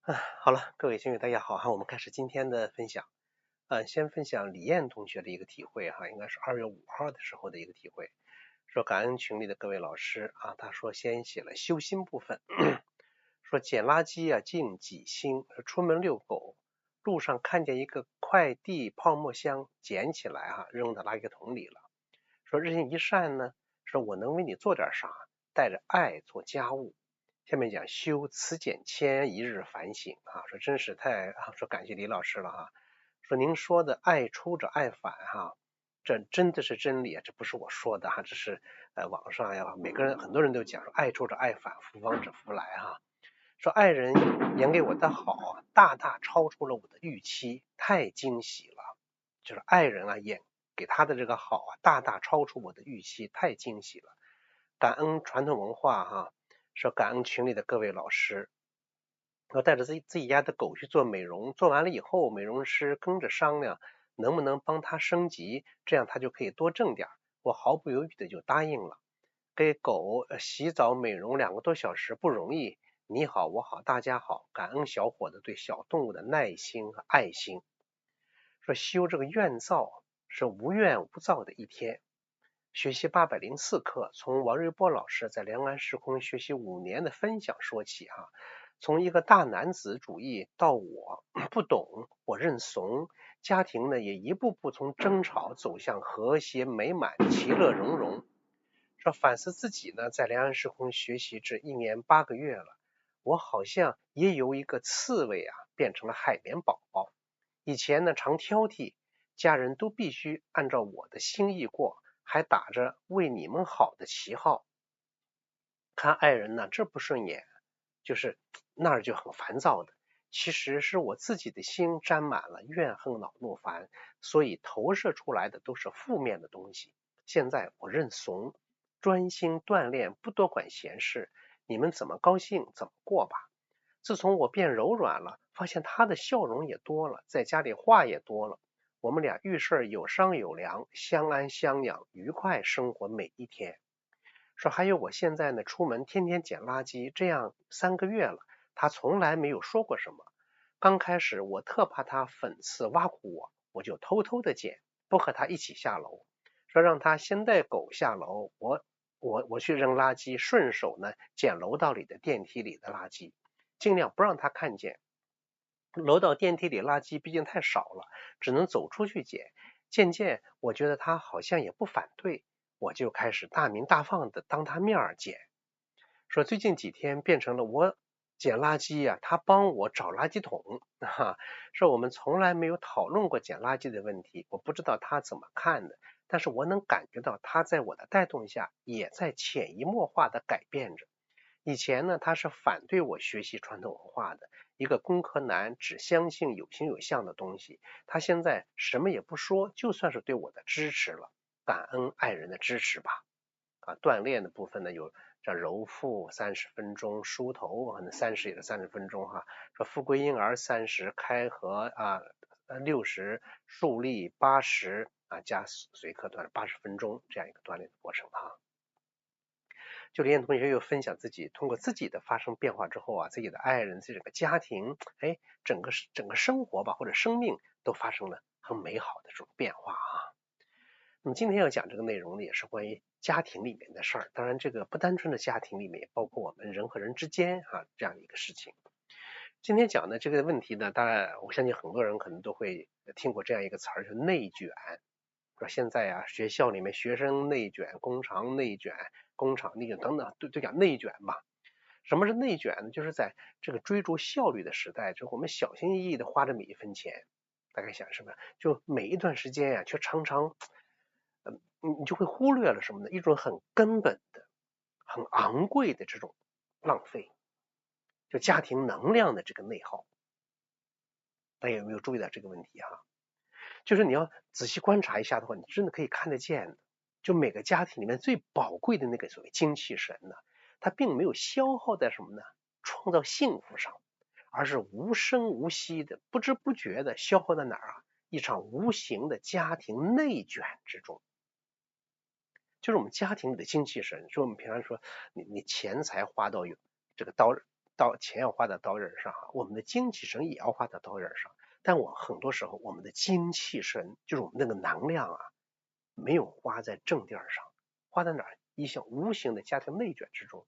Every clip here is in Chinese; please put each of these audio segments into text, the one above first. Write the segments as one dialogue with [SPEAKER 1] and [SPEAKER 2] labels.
[SPEAKER 1] 好了，各位听友大家好哈，我们开始今天的分享。先分享李艳同学的一个体会哈，应该是2月5号的时候的一个体会，说感恩群里的各位老师啊，他说先写了修心部分，说捡垃圾啊，尽己心，出门遛狗，路上看见一个快递泡沫箱，捡起来哈，扔到垃圾桶里了。说日行一善呢，说我能为你做点啥，带着爱做家务。下面讲修辞简谦，一日反省啊，说真是说感谢李老师了哈，说您说的爱出者爱返哈，这真的是真理啊，这不是我说的哈，这是网上呀，每个人很多人都讲说爱出者爱返，福往者福来哈。说爱人演给我的好，大大超出了我的预期，太惊喜了。就是爱人啊演给他的这个好啊，大大超出我的预期，太惊喜了。感恩传统文化哈，说感恩群里的各位老师。我带着自己家的狗去做美容，做完了以后，美容师跟着商量能不能帮他升级，这样他就可以多挣点。我毫不犹豫的就答应了。给狗洗澡美容2个多小时不容易，你好我好大家好，感恩小伙子对小动物的耐心和爱心。说修这个怨躁是无怨无躁的一天。学习804课，从王瑞波老师在两岸时空学习5年的分享说起哈，从一个大男子主义到我不懂，我认怂，家庭呢也一步步从争吵走向和谐美满、其乐融融。说反思自己呢，在两岸时空学习这1年8个月了，我好像也由一个刺猬啊变成了海绵宝宝。以前呢常挑剔，家人都必须按照我的心意过，还打着为你们好的旗号。看爱人呢这不顺眼，就是那儿就很烦躁的。其实是我自己的心沾满了怨恨恼怒烦，所以投射出来的都是负面的东西。现在我认怂，专心锻炼，不多管闲事，你们怎么高兴怎么过吧。自从我变柔软了，发现他的笑容也多了，在家里话也多了。我们俩遇事有商有量，相安相养，愉快生活每一天。说还有我现在呢，出门天天捡垃圾，这样3个月了，他从来没有说过什么。刚开始我特怕他讽刺挖苦我就偷偷的捡，不和他一起下楼。说让他先带狗下楼，我去扔垃圾，顺手呢捡楼道里的电梯里的垃圾，尽量不让他看见。楼道电梯里垃圾毕竟太少了，只能走出去捡。渐渐我觉得他好像也不反对，我就开始大鸣大放的当他面捡。说最近几天变成了我捡垃圾呀，他帮我找垃圾桶哈。说我们从来没有讨论过捡垃圾的问题，我不知道他怎么看的，但是我能感觉到他在我的带动下也在潜移默化的改变着。以前呢，他是反对我学习传统文化的，一个工科男只相信有形有相的东西。他现在什么也不说，就算是对我的支持了，感恩爱人的支持吧。锻炼的部分呢，有像揉腹30分钟，梳头可能30也是30分钟哈。说富贵婴儿30，开合60，竖立80加随课锻炼80分钟这样一个锻炼的过程哈。就连同学又分享自己通过自己的发生变化之后自己的爱人、自己的家庭，整个生活吧或者生命都发生了很美好的这种变化啊。那么今天要讲这个内容呢，也是关于家庭里面的事儿。当然，这个不单纯的家庭里面，也包括我们人和人之间这样一个事情。今天讲的这个问题呢，当然我相信很多人可能都会听过这样一个词儿，叫内卷。说现在学校里面学生内卷，工厂内卷，工厂内卷等等，都讲内卷吧。什么是内卷呢？就是在这个追逐效率的时代，就我们小心翼翼的花着每一分钱，大概想什么？就每一段时间却常常，你就会忽略了什么呢？一种很根本的、很昂贵的这种浪费，就家庭能量的这个内耗。大家有没有注意到这个问题哈？就是你要仔细观察一下的话，你真的可以看得见的。就每个家庭里面最宝贵的那个所谓精气神呢，它并没有消耗在什么呢？创造幸福上，而是无声无息的、不知不觉的消耗在哪儿一场无形的家庭内卷之中。就是我们家庭里的精气神，就我们平常说，你钱财花到有这个刀钱要花在刀刃上，我们的精气神也要花在刀刃上。但很多时候我们的精气神，就是我们那个能量啊，没有花在正地儿上，花在哪儿？一项无形的家庭内卷之中。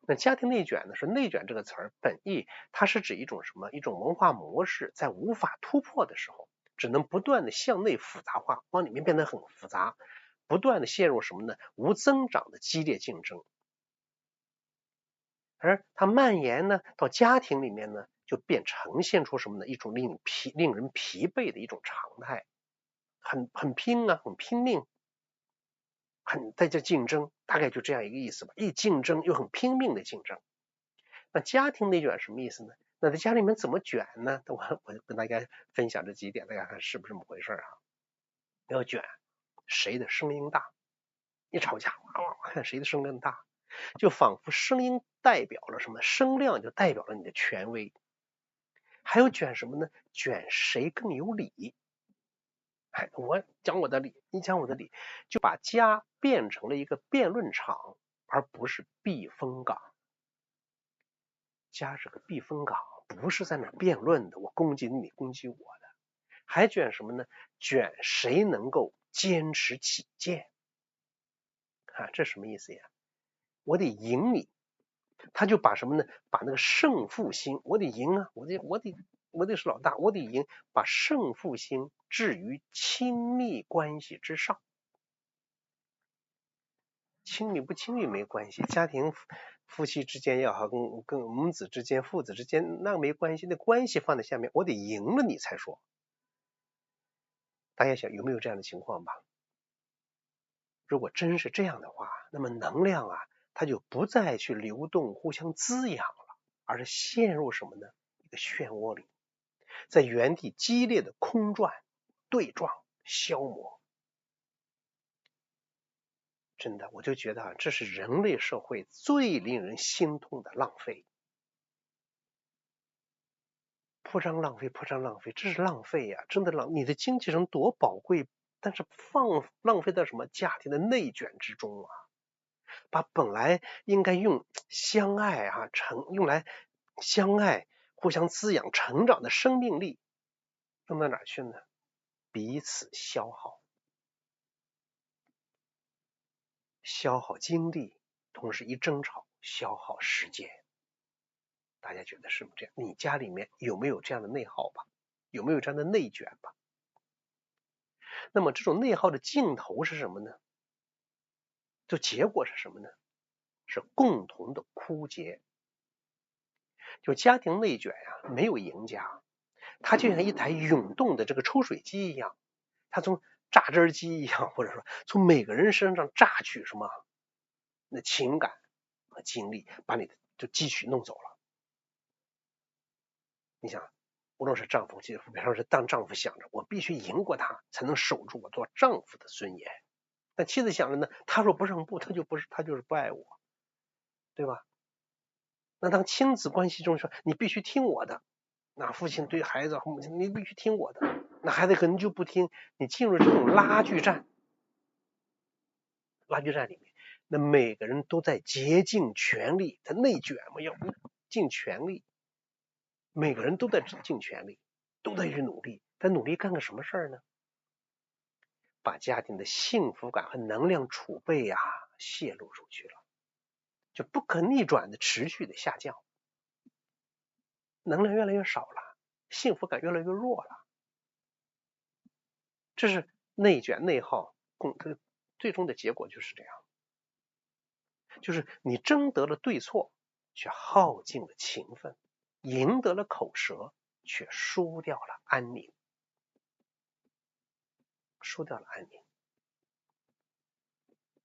[SPEAKER 1] 那家庭内卷呢，是内卷这个词儿本意，它是指一种什么？一种文化模式在无法突破的时候，只能不断的向内复杂化，往里面变得很复杂，不断的陷入什么呢？无增长的激烈竞争。而它蔓延呢到家庭里面呢，就呈现出什么呢？一种令人疲惫的一种常态，很拼啊，很拼命，在这竞争，大概就这样一个意思吧。一竞争又很拼命的竞争。那家庭内卷什么意思呢？那在家里面怎么卷呢？我跟大家分享这几点，大家看是不是这么回事啊？要卷，谁的声音大？一吵架，看谁的声音大，就仿佛声音代表了什么？声量就代表了你的权威。还有卷什么呢？卷谁更有理？我讲我的理，你讲我的理，就把家变成了一个辩论场，而不是避风港。家是个避风港，不是在那辩论的，我攻击你，攻击我的。还卷什么呢？卷谁能够坚持己见。这什么意思呀？我得赢你，他就把什么呢？把那个胜负心，我得赢啊，我得是老大，我得赢，把胜负心置于亲密关系之上。亲密不亲密没关系，家庭夫妻之间也好，跟母子之间、父子之间那没关系，那关系放在下面，我得赢了你才说。大家想有没有这样的情况吧？如果真是这样的话，那么能量啊，它就不再去流动、互相滋养了，而是陷入什么呢？一个漩涡里，在原地激烈的空转、对撞、消磨。真的，我就觉得这是人类社会最令人心痛的浪费。铺张浪费，铺张浪费，这是浪费呀！真的你的精气神多宝贵，但是浪费在什么家庭的内卷之中啊？把本来应该用相爱用来相爱、互相滋养、成长的生命力，用到哪去呢？彼此消耗，消耗精力，同时一争吵，消耗时间。大家觉得是不是这样？你家里面有没有这样的内耗吧？有没有这样的内卷吧？那么这种内耗的尽头是什么呢？就结果是什么呢？是共同的枯竭。就家庭内卷呀，没有赢家，它就像一台涌动的这个抽水机一样，它从榨汁机一样，或者说从每个人身上榨取什么那情感和精力，把你就汲取弄走了。你想，无论是丈夫媳妇，比方说当丈夫想着我必须赢过他，才能守住我做丈夫的尊严。但妻子想着呢，他说不让步，他就是不爱我，对吧？那当亲子关系中说你必须听我的，那父亲对孩子和母亲你必须听我的，那孩子可能就不听，你进入这种拉锯战里面，那每个人都在竭尽全力，他内卷嘛，要尽全力，每个人都在尽全力，都在去努力，但努力干个什么事儿呢？把家庭的幸福感和能量储备泄露出去了，就不可逆转的持续的下降，能量越来越少了，幸福感越来越弱了。这是内卷内耗最终的结果就是这样，就是你争得了对错，却耗尽了情分，赢得了口舌，却输掉了安宁，输掉了安宁。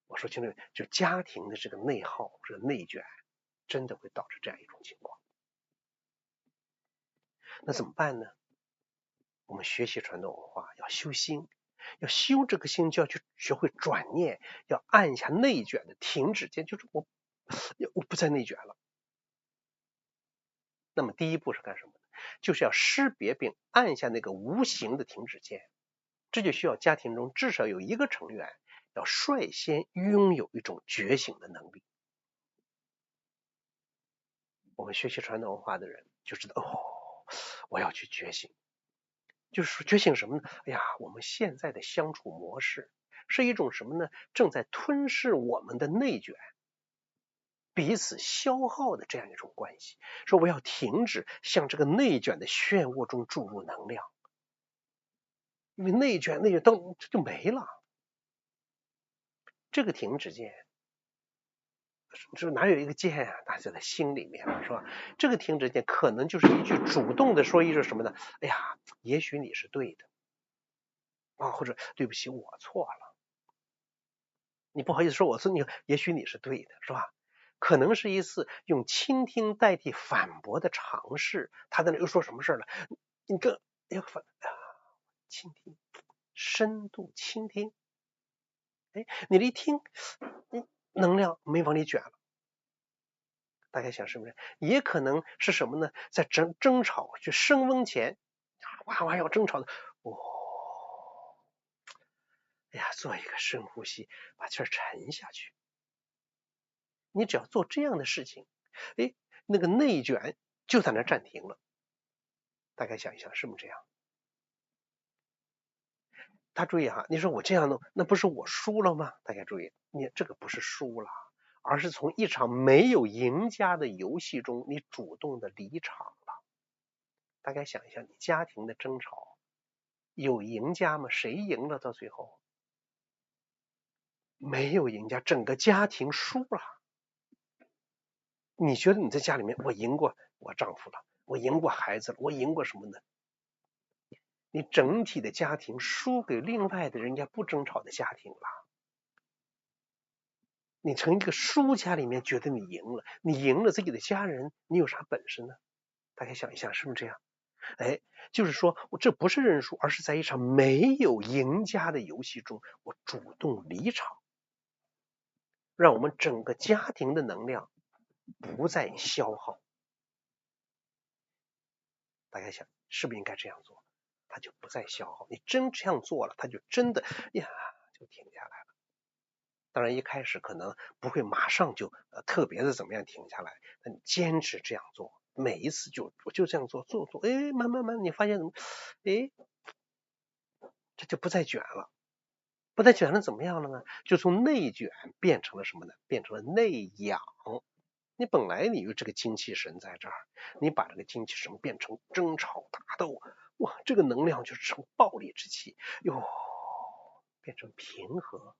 [SPEAKER 1] 我说清楚，就家庭的这个内耗，这个内卷，真的会导致这样一种情况。那怎么办呢？我们学习传统文化要修心，要修这个心，就要去学会转念，要按下内卷的停止键，就是我不再内卷了。那么第一步是干什么呢？就是要识别并按下那个无形的停止键。这就需要家庭中至少有一个成员要率先拥有一种觉醒的能力。我们学习传统文化的人就知道，我要去觉醒。就是说觉醒什么呢？哎呀，我们现在的相处模式是一种什么呢？正在吞噬我们的内卷，彼此消耗的这样一种关系。说我要停止向这个内卷的漩涡中注入能量，因为内卷到就没了。这个停止键，就哪有一个键啊？大家在心里面是吧？这个停止键可能就是一句主动的说一句什么呢？哎呀，也许你是对的啊，或者对不起，我错了。你不好意思说我错，也许你是对的，是吧？可能是一次用倾听代替反驳的尝试。他在那又说什么事了？你这要倾听，深度倾听。哎，你一听，能量没往里卷了。大家想是不是？也可能是什么呢？在争吵就升温前，哇要争吵的，哎呀，做一个深呼吸，把气儿沉下去。你只要做这样的事情，哎，那个内卷就在那暂停了。大概想一想，是不是这样？大家注意哈，你说我这样弄，那不是我输了吗？大家注意，你这个不是输了，而是从一场没有赢家的游戏中，你主动的离场了。大概想一想，你家庭的争吵有赢家吗？谁赢了？到最后没有赢家，整个家庭输了。你觉得你在家里面，我赢过我丈夫了，我赢过孩子了，我赢过什么呢？你整体的家庭输给另外的人家不争吵的家庭了。你从一个输家里面觉得你赢了，你赢了自己的家人，你有啥本事呢？大家想一想，是不是这样？哎，就是说这不是认输，而是在一场没有赢家的游戏中，我主动离场，让我们整个家庭的能量不再消耗。大家想，是不是应该这样做？它就不再消耗。你真这样做了，它就真的呀就停下来了。当然一开始可能不会马上就特别的怎么样停下来，那你坚持这样做，每一次我就这样做，哎，慢慢你发现怎么，哎，这就不再卷了。不再卷了怎么样了呢？就从内卷变成了什么呢？变成了内养。你本来你有这个精气神在这儿，你把这个精气神变成争吵打斗，哇，这个能量就成暴力之气，哟，变成平和，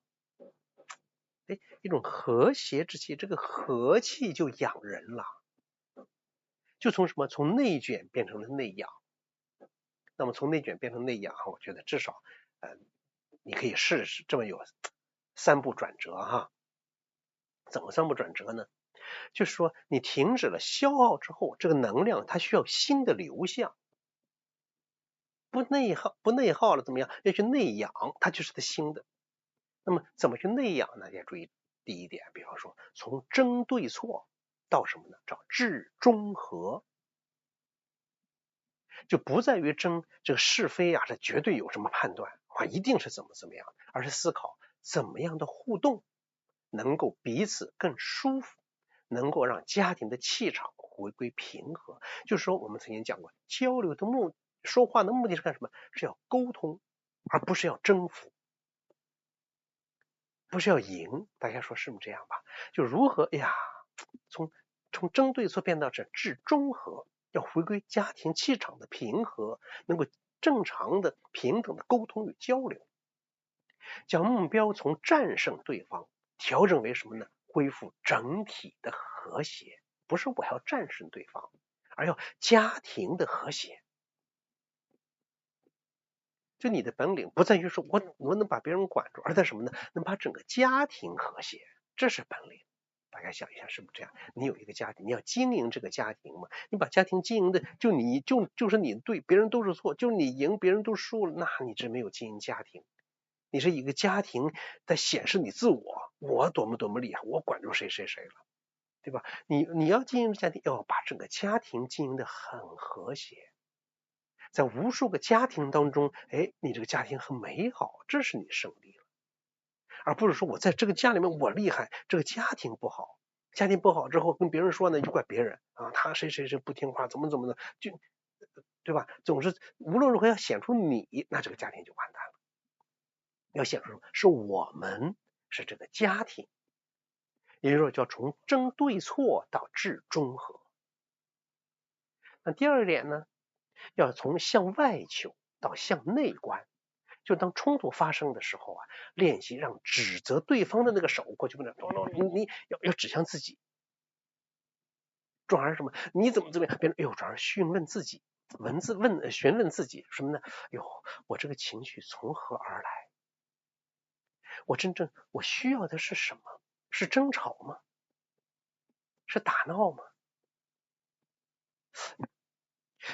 [SPEAKER 1] 哎，一种和谐之气，这个和气就养人了，就从什么？从内卷变成了内养。那么从内卷变成内养，我觉得至少，你可以试试这么有3步转折哈。怎么3步转折呢？就是说你停止了消耗之后，这个能量它需要新的流向。不内耗了怎么样？要去内养，它就是个新的。那么怎么去内养呢？要注意第一点，比方说从争对错到什么呢？找治中和，就不在于争这个是非啊，这绝对有什么判断啊，一定是怎么样，而是思考怎么样的互动能够彼此更舒服，能够让家庭的气场回归平和。就是说我们曾经讲过，交流的说话的目的是干什么？是要沟通，而不是要征服，不是要赢。大家说是不是这样吧？就如何从争对错变到治中和，要回归家庭气场的平和，能够正常的平等的沟通与交流，将目标从战胜对方调整为什么呢？恢复整体的和谐，不是我要战胜对方，而要家庭的和谐。就你的本领不在于说我能把别人管住，而在什么呢？能把整个家庭和谐，这是本领。大家想一下是不是这样？你有一个家庭，你要经营这个家庭嘛？你把家庭经营的就是你对，别人都是错，就你赢，别人都输了，那你这没有经营家庭。你是一个家庭在显示你自我多么厉害，我管住谁了，对吧？你要经营家庭，要把整个家庭经营的很和谐。在无数个家庭当中，哎，你这个家庭很美好，这是你胜利了，而不是说我在这个家里面我厉害，这个家庭不好。家庭不好之后跟别人说呢，就怪别人啊，他谁谁谁不听话，怎么的，就对吧？总是无论如何要显出你，那这个家庭就完蛋了。要显出是我们，是这个家庭，也就是说，叫从争对错到治中和。那第二点呢，要从向外求到向内观。就当冲突发生的时候啊，练习让指责对方的那个手过去不能，你要指向自己，转而什么？你怎么样？别人转而询问自己，询问自己什么呢？我这个情绪从何而来？我需要的是什么？是争吵吗？是打闹吗？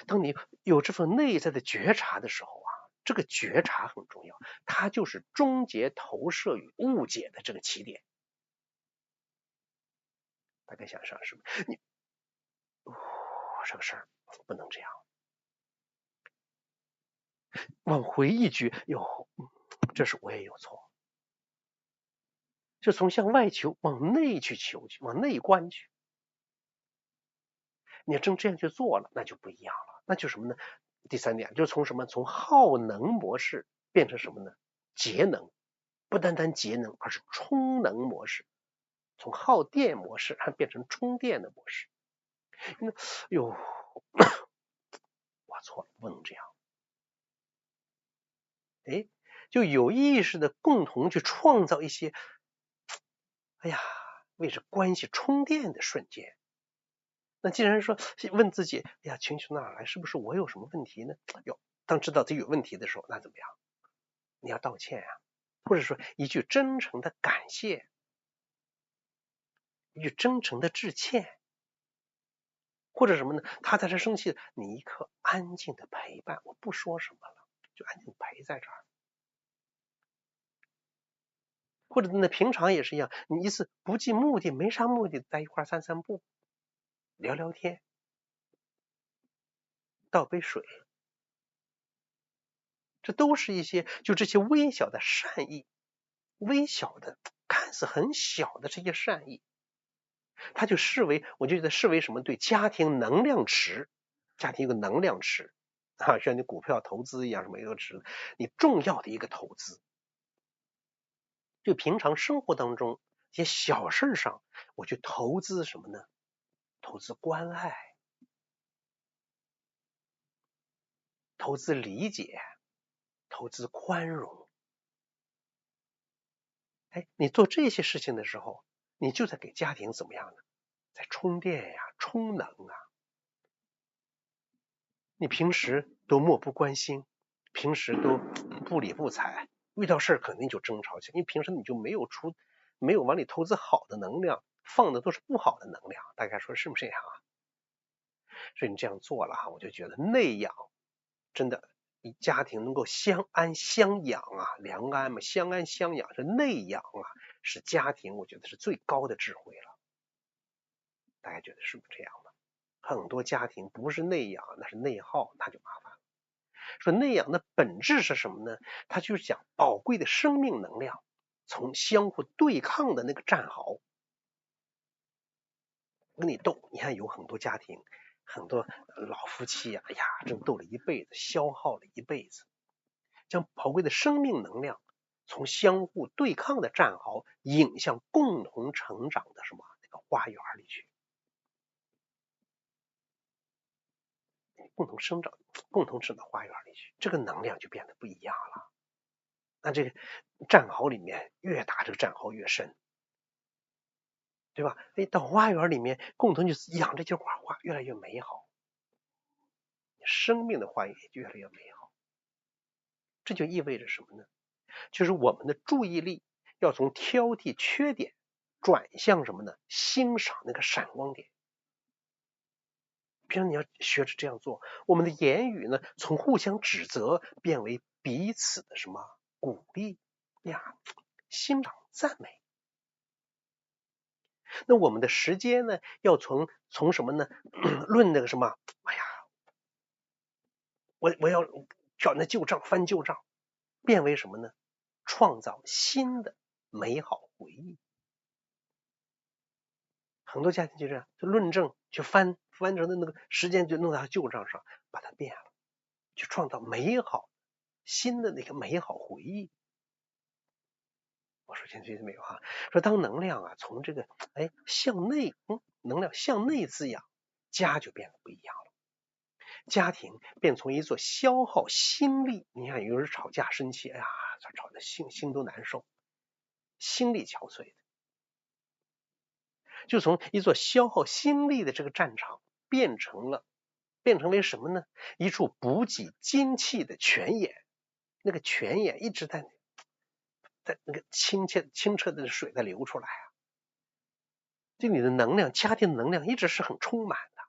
[SPEAKER 1] 当你有这份内在的觉察的时候啊，这个觉察很重要，它就是终结投射与误解的这个起点。大家想想是不是？这个事儿不能这样。往回一句，这是我也有错。就从向外求往内去求去，往内观去。你要真这样去做了，那就不一样了。那就什么呢？第三点就是从什么？从耗能模式变成什么呢？节能，不单单节能，而是充能模式。从耗电模式还变成充电的模式。我错了，不能这样。就有意识的共同去创造一些，为这关系充电的瞬间。那既然说问自己，情绪从哪来？是不是我有什么问题呢？当知道自己有问题的时候，那怎么样？你要道歉或者说一句真诚的感谢，一句真诚的致歉，或者什么呢？他在这生气，你一刻安静的陪伴，我不说什么了，就安静陪在这儿。或者平常也是一样，你一次不计目的，没啥目的，在一块散散步，聊聊天，倒杯水，这都是一些就这些微小的善意，微小的看似很小的这些善意，他就我觉得视为什么？对家庭能量池，家庭有个能量池像你股票投资一样，什么一个池，你重要的一个投资。就平常生活当中一些小事上，我去投资什么呢？投资关爱，投资理解，投资宽容。你做这些事情的时候，你就在给家庭怎么样呢？在充电充能你平时都漠不关心，平时都不理不睬，遇到事肯定就争吵起来，因为平时你就没有往里投资好的能量，放的都是不好的能量，大家说是不是这样所以你这样做了我就觉得内养真的家庭能够相安相养良安嘛，相安相养是内养是家庭我觉得是最高的智慧了。大家觉得是不是这样的？很多家庭不是内养，那是内耗，那就麻烦了。说内养的本质是什么呢？它就是讲宝贵的生命能量从相互对抗的那个战壕跟你斗。你看有很多家庭，很多老夫妻正斗了一辈子，消耗了一辈子，将宝贵的生命能量从相互对抗的战壕引向共同成长的那个花园里去。共同生长花园里去，这个能量就变得不一样了。那这个战壕里面越打这个战壕越深，对吧？到花园里面共同去养这些花越来越美好，生命的花园也越来越美好。这就意味着什么呢？就是我们的注意力要从挑剔缺点转向什么呢？欣赏那个闪光点。平常你要学着这样做，我们的言语呢，从互相指责变为彼此的鼓励欣赏赞美。那我们的时间呢，要从什么呢？论那个我要找那旧账翻旧账，变为什么呢？创造新的美好回忆。很多家庭就这样，就论证，就翻成的那个时间就弄到旧账上，把它变了，去创造美好新的那个美好回忆。我说现在没有哈，说当能量啊从这个向内，能量向内滋养，家就变得不一样了。家庭便从一座消耗心力，你看有人吵架生气，哎呀，吵得心都难受，心力憔悴的，就从一座消耗心力的这个战场变成为什么呢？一处补给精气的泉眼，那个泉眼一直在那个清澈的水在流出来啊，就你的能量，家庭的能量一直是很充满的。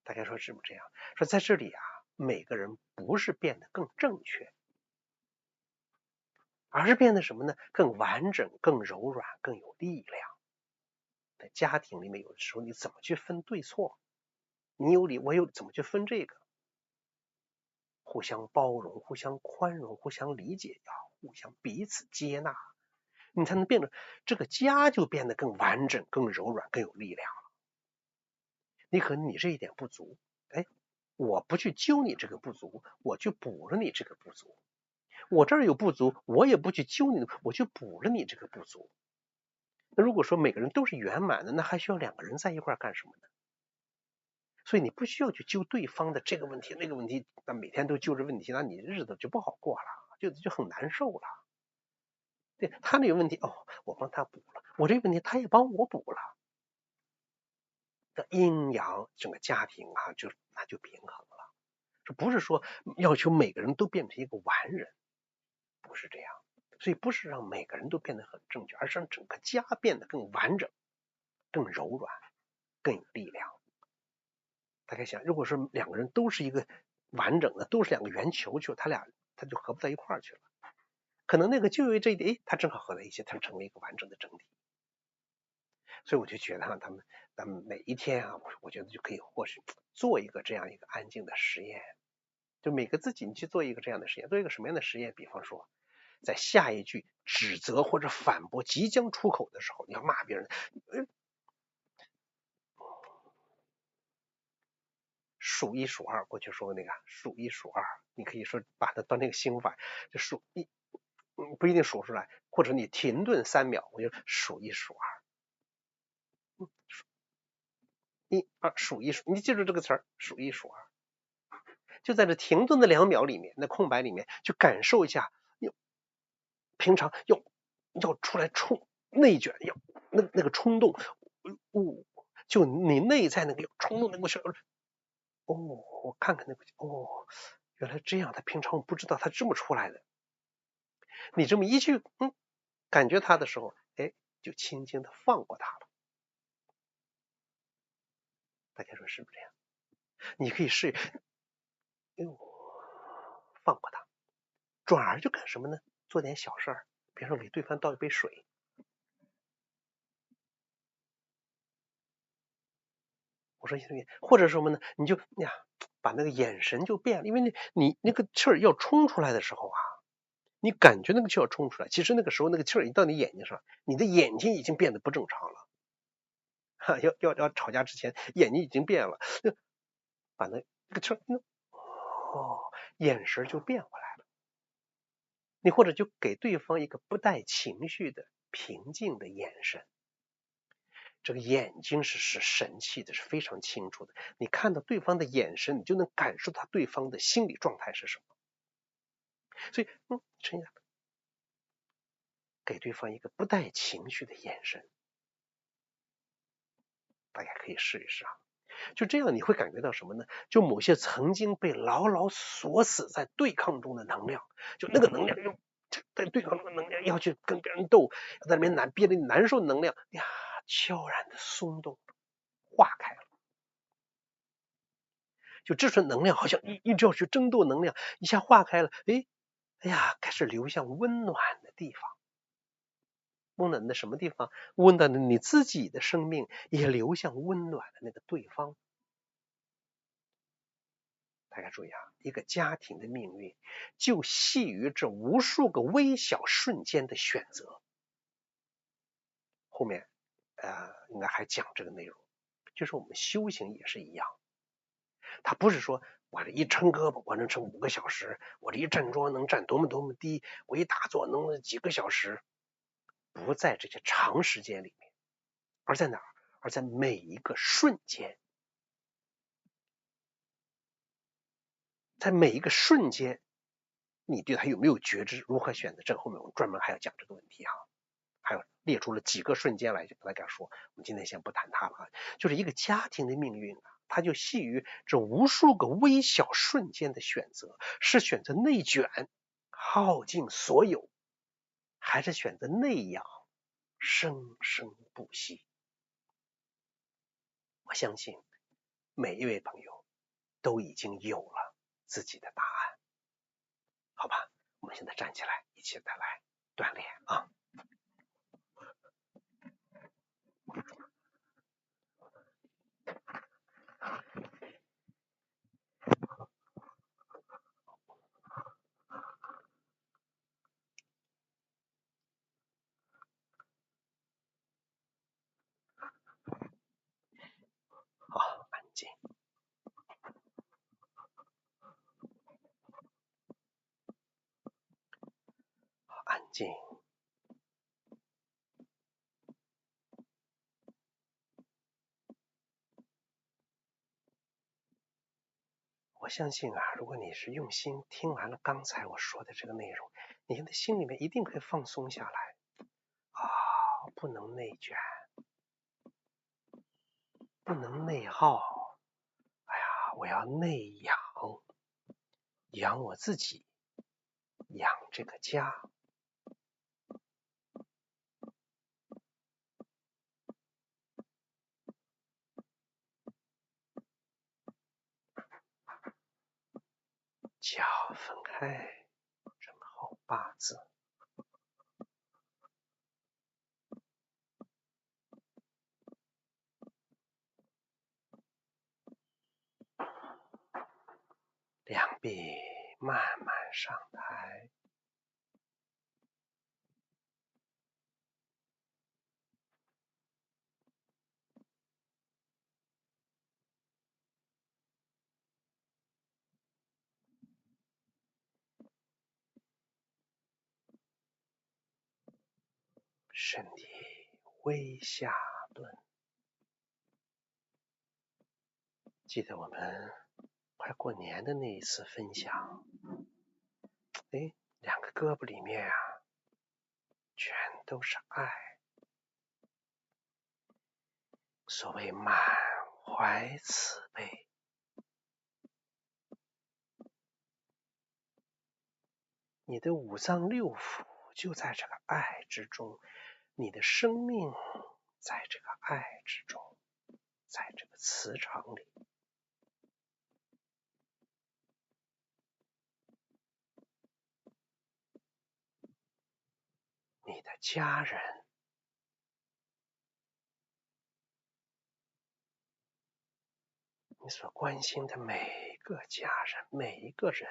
[SPEAKER 1] 大家说是不是这样？说在这里啊，每个人不是变得更正确，而是变得什么呢？更完整、更柔软、更有力量。在家庭里面，有的时候你怎么去分对错？你有理，我有理，怎么去分这个？互相包容，互相宽容，互相理解，要互相彼此接纳，你才能变得这个家就变得更完整、更柔软、更有力量了。你可能你这一点不足，我不去揪你这个不足，我去补了你这个不足。我这儿有不足，我也不去揪你，我去补了你这个不足。那如果说每个人都是圆满的，那还需要两个人在一块干什么呢？所以你不需要去揪对方的这个问题那个问题，那每天都揪着问题，那你日子就不好过了，就很难受了。对，他那个问题我帮他补了，我这个问题他也帮我补了，这阴阳整个家庭啊那就平衡了。这不是说要求每个人都变成一个完人，不是这样。所以不是让每个人都变得很正确，而是让整个家变得更完整、更柔软、更有力量。大家想，如果说两个人都是一个完整的，都是两个圆球，他就合不在一块儿去了。可能那个就因为这一点，他正好合在一起，他成为一个完整的整体。所以我就觉得咱们每一天啊，我觉得就可以或许做一个这样一个安静的实验，就每个自己你去做一个这样的实验，做一个什么样的实验？比方说，在下一句指责或者反驳即将出口的时候，你要骂别人，数一数二，过去说那个数一数二，你可以说把它当那个心法，就数一，不一定数出来，或者你停顿3秒，我就数一数二，一二数一数，你记住这个词儿，数一数二，就在这停顿的2秒里面，那空白里面，就感受一下，平常要出来内卷，要那个冲动，就你内在那个冲动那个我看看那个原来这样，他平常我不知道他这么出来的。你这么一去感觉他的时候，就轻轻的放过他了。大家说是不是这样？你可以试，放过他，转而就干什么呢？做点小事儿，比如说给对方倒一杯水，我说或者什么呢？你就把那个眼神就变了，因为你那个气儿要冲出来的时候啊，你感觉那个气要冲出来，其实那个时候那个气儿一到你眼睛上，你的眼睛已经变得不正常了。要吵架之前，眼睛已经变了，把那个气儿，眼神就变回来了。你或者就给对方一个不带情绪的平静的眼神。这个眼睛是神气的，是非常清楚的。你看到对方的眼神，你就能感受到对方的心理状态是什么。所以，这样给对方一个不带情绪的眼神，大家可以试一试啊。就这样，你会感觉到什么呢？就某些曾经被牢牢锁死在对抗中的能量，就那个能量在对抗中的能量要去跟别人斗，在里面憋得你难受的能量悄然的松动化开了。就这份能量好像一直要去争夺能量，一下化开了，开始流向温暖的地方。温暖的什么地方？温暖的你自己的生命也流向温暖的那个对方。大家注意啊，一个家庭的命运就系于这无数个微小瞬间的选择。后面应该还讲这个内容，就是我们修行也是一样，他不是说我这一抻胳膊我能抻5个小时，我这一站桩能站多么低，我一打坐能几个小时，不在这些长时间里面，而在哪儿？而在每一个瞬间，在每一个瞬间，你对它有没有觉知？如何选择？这个后面我们专门还要讲这个问题哈，还有列出了几个瞬间来跟大家说。我们今天先不谈它了，就是一个家庭的命运啊，它就系于这无数个微小瞬间的选择，是选择内卷，耗尽所有，还是选择内养，生生不息？我相信每一位朋友都已经有了自己的答案，好吧？我们现在站起来，一起再来锻炼啊！好，安静，好，安静。我相信啊，如果你是用心听完了刚才我说的这个内容，你现在心里面一定会放松下来啊！不能内卷，不能内耗，哎呀，我要内养，养我自己，养这个家。脚分开，正好8字。两臂慢慢上抬，身体微下蹲。记得我们快过年的那一次分享，两个胳膊里面啊，全都是爱。所谓满怀慈悲，你的5脏6腑就在这个爱之中，你的生命在这个爱之中，在这个磁场里。你的家人，你所关心的每一个家人，每一个人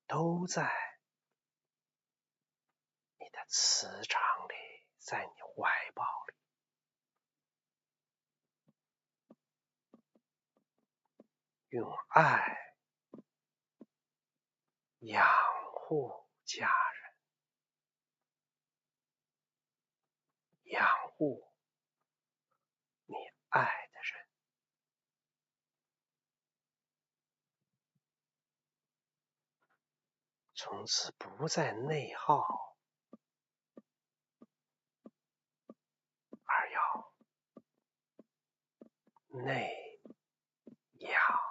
[SPEAKER 1] 都在你的磁场里，在你怀抱里，用爱养护家人，养护你爱的人。从此不再内耗，而要内养。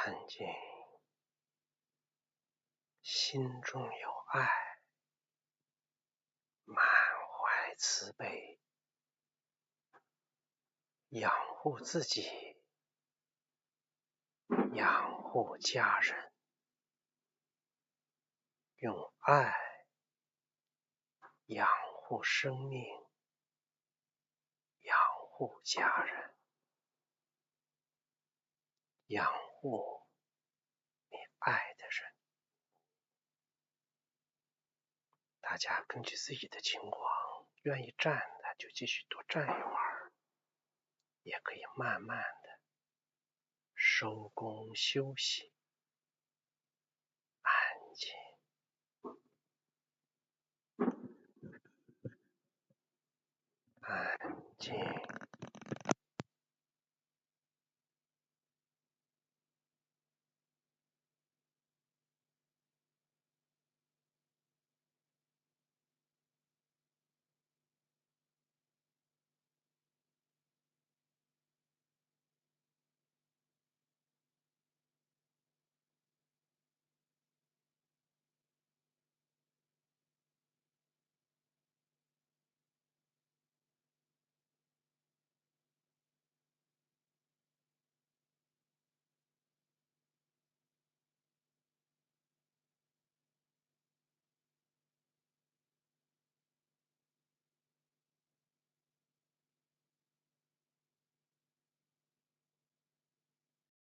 [SPEAKER 1] 安静，心中有爱，满怀慈悲，养护自己，养护家人，用爱养护生命，养护家人，养护你爱的人。大家根据自己的情况，愿意站的就继续多站一会儿，也可以慢慢的收工休息，安静。安静。